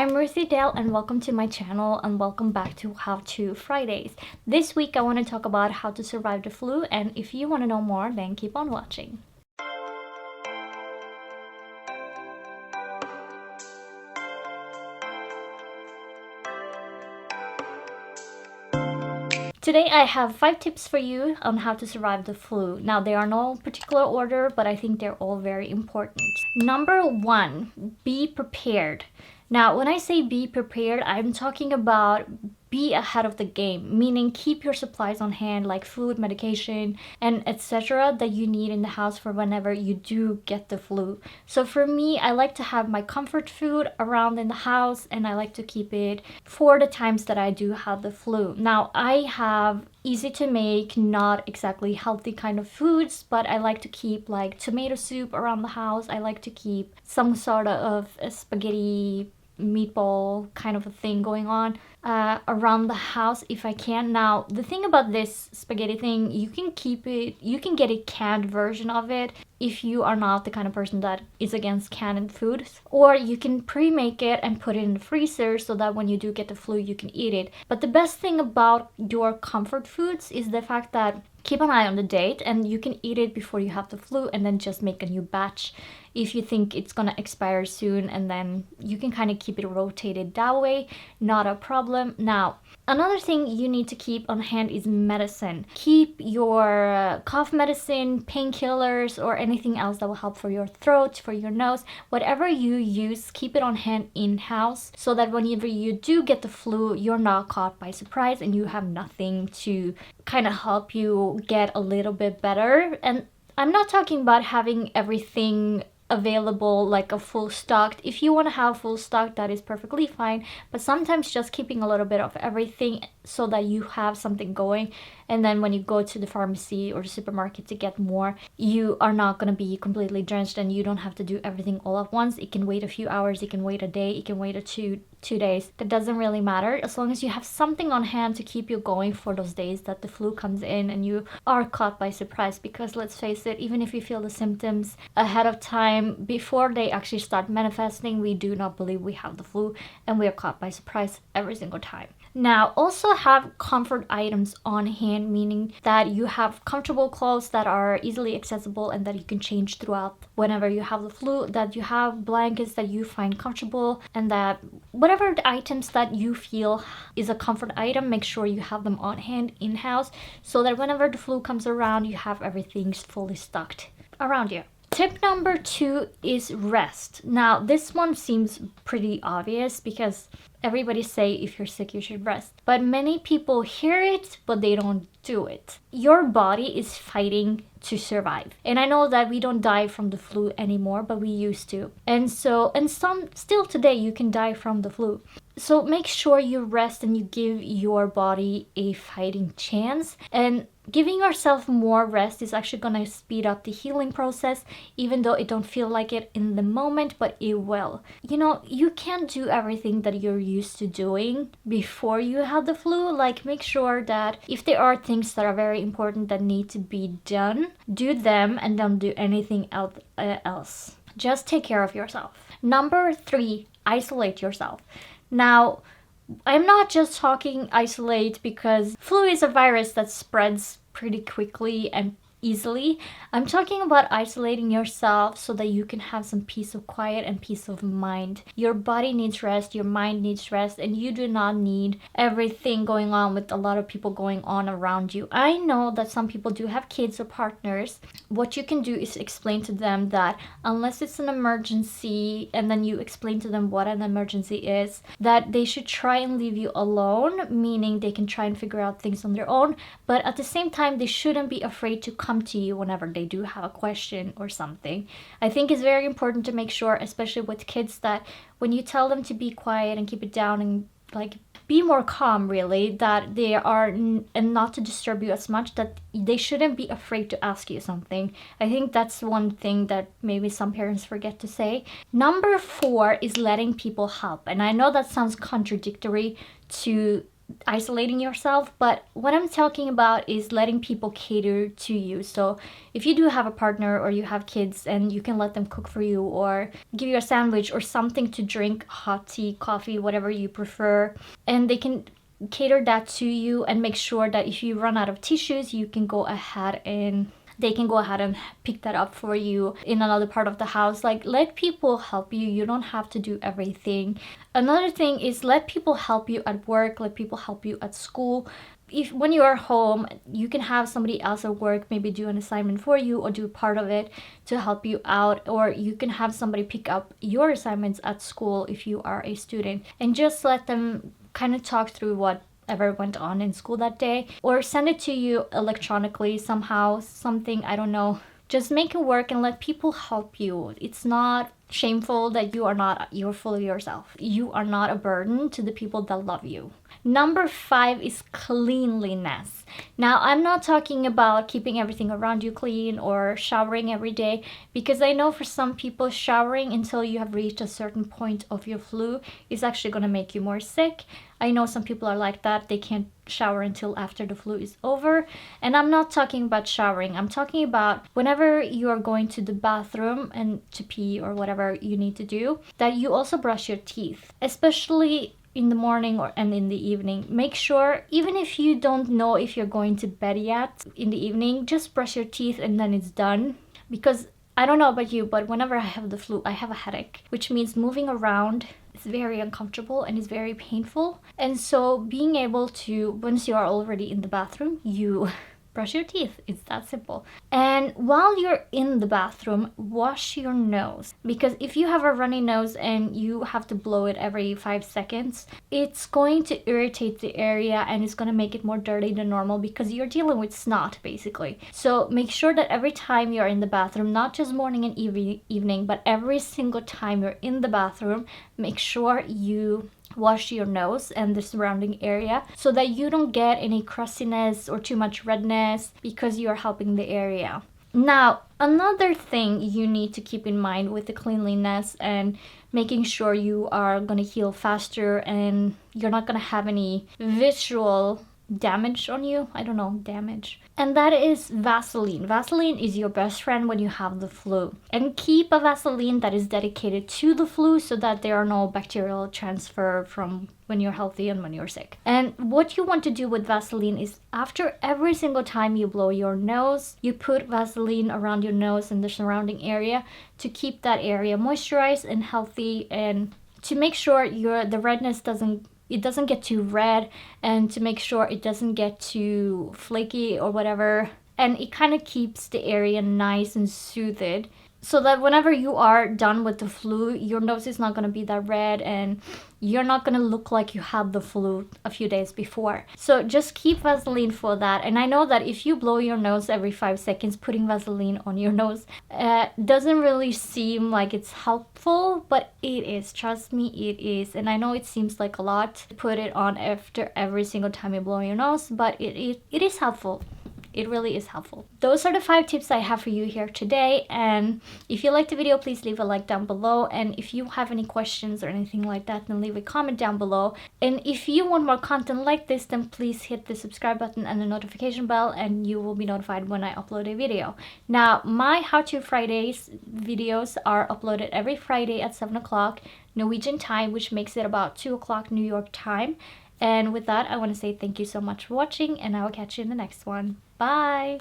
I'm Ruthie Dahle and welcome to my channel and welcome back to How To Fridays. This week I want to talk about how to survive the flu, and if you want to know more, then keep on watching. Today I have 5 tips for you on how to survive the flu. Now they are no particular order, but I think they're all very important. Number 1, be prepared. Now when I say be prepared, I'm talking about be ahead of the game, meaning keep your supplies on hand like food, medication, and etc. that you need in the house for whenever you do get the flu. So for me, I like to have my comfort food around in the house, and I like to keep it for the times that I do have the flu. Now I have easy to make, not exactly healthy kind of foods, but I like to keep like tomato soup around the house. I like to keep some sort of a spaghetti meatball kind of a thing going on around the house if I can. Now the thing about this spaghetti thing, you can get a canned version of it if you are not the kind of person that is against canned foods, or you can pre-make it and put it in the freezer so that when you do get the flu you can eat it. But the best thing about your comfort foods is the fact that keep an eye on the date and you can eat it before you have the flu and then just make a new batch if you think it's gonna expire soon, and then you can kind of keep it rotated that way. Not a problem. Now another thing you need to keep on hand is medicine. Keep your cough medicine, painkillers, or anything else that will help for your throat, for your nose, whatever you use, keep it on hand in-house so that whenever you do get the flu, you're not caught by surprise and you have nothing to kind of help you get a little bit better. And I'm not talking about having everything available like a full stock. If you want to have full stock, that is perfectly fine, but sometimes just keeping a little bit of everything so that you have something going, and then when you go to the pharmacy or the supermarket to get more, you are not going to be completely drenched and you don't have to do everything all at once. It can wait a few hours, it can wait a day, it can wait two days. That doesn't really matter as long as you have something on hand to keep you going for those days that the flu comes in and you are caught by surprise. Because let's face it, even if you feel the symptoms ahead of time before they actually start manifesting, we do not believe we have the flu and we are caught by surprise every single time. Now also have comfort items on hand, meaning that you have comfortable clothes that are easily accessible and that you can change throughout whenever you have the flu, that you have blankets that you find comfortable, and that whatever the items that you feel is a comfort item, make sure you have them on hand in-house so that whenever the flu comes around, you have everything fully stocked around you. Tip number 2 is rest. Now this one seems pretty obvious because everybody say if you're sick you should rest, but many people hear it but they don't do it. Your body is fighting to survive, and I know that we don't die from the flu anymore, but we used to, and some still today you can die from the flu. So make sure you rest and you give your body a fighting chance, and giving yourself more rest is actually going to speed up the healing process, even though it don't feel like it in the moment, but it will. You know, you can't do everything that you're used to doing before you have the flu. Like, make sure that if there are things that are very important that need to be done, do them and don't do anything else. Just take care of yourself. Number 3, isolate yourself. Now, I'm not just talking isolate because flu is a virus that spreads pretty quickly and easily. I'm talking about isolating yourself so that you can have some peace of quiet and peace of mind. Your body needs rest, your mind needs rest, and you do not need everything going on with a lot of people going on around you. I know that some people do have kids or partners. What you can do is explain to them that unless it's an emergency, and then you explain to them what an emergency is, that they should try and leave you alone, meaning they can try and figure out things on their own, but at the same time they shouldn't be afraid to come to you whenever they do have a question or something. I think it's very important to make sure, especially with kids, that when you tell them to be quiet and keep it down and like be more calm, really, that they are and not to disturb you as much, that they shouldn't be afraid to ask you something. I think that's one thing that maybe some parents forget to say. Number 4 is letting people help, and I know that sounds contradictory to isolating yourself, but what I'm talking about is letting people cater to you. So if you do have a partner or you have kids, and you can let them cook for you or give you a sandwich or something to drink, hot tea, coffee, whatever you prefer, and they can cater that to you and make sure that if you run out of tissues, you can go ahead and they can go ahead and pick that up for you in another part of the house. Like, let people help you. You don't have to do everything. Another thing is let people help you at work, let people help you at school. If when you are home, you can have somebody else at work maybe do an assignment for you or do part of it to help you out, or you can have somebody pick up your assignments at school if you are a student, and just let them kind of talk through whatever went on in school that day, or send it to you electronically somehow, something, I don't know. Just make it work and let people help you. It's not shameful that you're full of yourself. You are not a burden to the people that love you. Number 5 is cleanliness. Now, I'm not talking about keeping everything around you clean or showering every day, because I know for some people, showering until you have reached a certain point of your flu is actually going to make you more sick. I know some people are like that. They can't shower until after the flu is over. And I'm not talking about showering. I'm talking about whenever you are going to the bathroom and to pee or whatever you need to do, that you also brush your teeth, especially in the morning and in the evening. Make sure, even if you don't know if you're going to bed yet in the evening, just brush your teeth and then it's done. Because I don't know about you, but whenever I have the flu, I have a headache, which means moving around is very uncomfortable and is very painful. And so being able to, once you are already in the bathroom, you brush your teeth. It's that simple. And while you're in the bathroom, wash your nose. Because if you have a runny nose and you have to blow it every 5 seconds, it's going to irritate the area and it's going to make it more dirty than normal, because you're dealing with snot basically. So make sure that every time you're in the bathroom, not just morning and evening, but every single time you're in the bathroom, make sure you wash your nose and the surrounding area so that you don't get any crustiness or too much redness, because you are helping the area. Now, another thing you need to keep in mind with the cleanliness and making sure you are going to heal faster and you're not going to have any visual damage on you. I don't know, damage. And that is Vaseline. Vaseline is your best friend when you have the flu. And keep a Vaseline that is dedicated to the flu so that there are no bacterial transfer from when you're healthy and when you're sick. And what you want to do with Vaseline is after every single time you blow your nose, you put Vaseline around your nose and the surrounding area to keep that area moisturized and healthy, and to make sure the redness doesn't get too red, and to make sure it doesn't get too flaky or whatever. And it kind of keeps the area nice and soothed, so that whenever you are done with the flu, your nose is not going to be that red and you're not going to look like you had the flu a few days before. So just keep Vaseline for that. And I know that if you blow your nose every 5 seconds, putting Vaseline on your nose doesn't really seem like it's helpful, but it is. Trust me, it is. And I know it seems like a lot to put it on after every single time you blow your nose, but it is helpful. It really is helpful. Those are the 5 tips I have for you here today. And if you liked the video, please leave a like down below. And if you have any questions or anything like that, then leave a comment down below. And if you want more content like this, then please hit the subscribe button and the notification bell, and you will be notified when I upload a video. Now, my How To Fridays videos are uploaded every Friday at 7 o'clock Norwegian time, which makes it about 2 o'clock New York time. And with that, I want to say thank you so much for watching, and I will catch you in the next one. Bye!